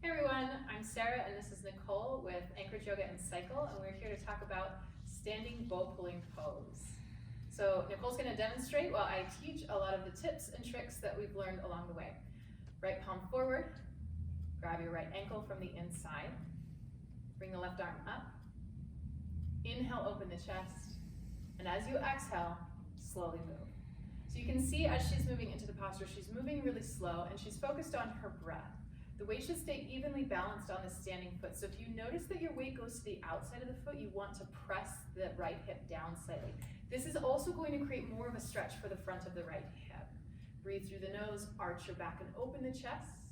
Hey everyone, I'm Sarah and this is Nicole with Anchorage Yoga and Cycle, and we're here to talk about standing bow pulling pose. So Nicole's going to demonstrate while I teach a lot of the tips and tricks that we've learned along the way. Right palm forward, grab your right ankle from the inside, bring the left arm up, inhale, open the chest, and as you exhale, slowly move. So you can see as she's moving into the posture, she's moving really slow and she's focused on her breath. The weight should stay evenly balanced on the standing foot. So if you notice that your weight goes to the outside of the foot, you want to press the right hip down slightly. This is also going to create more of a stretch for the front of the right hip. Breathe through the nose, arch your back and open the chest,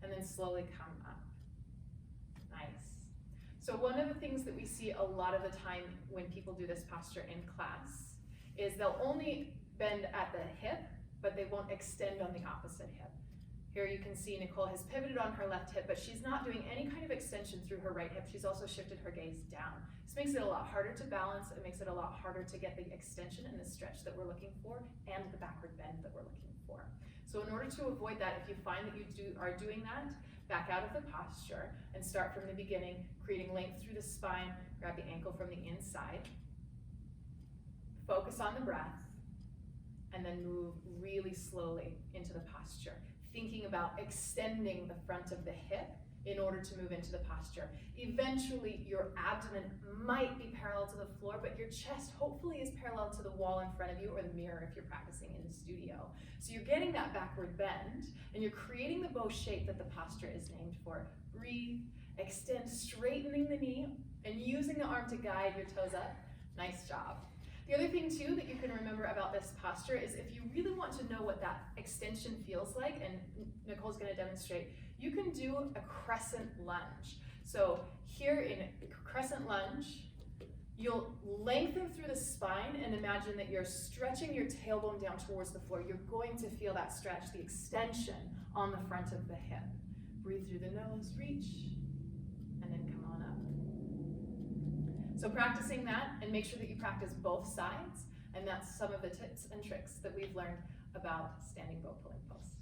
and then slowly come up. Nice. So one of the things that we see a lot of the time when people do this posture in class is they'll only bend at the hip, but they won't extend on the opposite hip. Here you can see Nicole has pivoted on her left hip, but she's not doing any kind of extension through her right hip. She's also shifted her gaze down. This makes it a lot harder to balance. It makes it a lot harder to get the extension and the stretch that we're looking for and the backward bend that we're looking for. So in order to avoid that, if you find that you are doing that, back out of the posture and start from the beginning, creating length through the spine, grab the ankle from the inside, focus on the breath, and then move really slowly into the posture, thinking about extending the front of the hip in order to move into the posture. Eventually, your abdomen might be parallel to the floor, but your chest hopefully is parallel to the wall in front of you or the mirror if you're practicing in the studio. So you're getting that backward bend, and you're creating the bow shape that the posture is named for. Breathe, extend, straightening the knee, and using the arm to guide your toes up. Nice job. The other thing too that you can remember about this posture is if you really want to know what that extension feels like, and Nicole's going to demonstrate, you can do a crescent lunge. So here in crescent lunge, you'll lengthen through the spine and imagine that you're stretching your tailbone down towards the floor. You're going to feel that stretch, the extension on the front of the hip. Breathe through the nose, reach, and then come on up. So practicing that, and make sure that you practice both sides, and that's some of the tips and tricks that we've learned about standing bow pulling pose.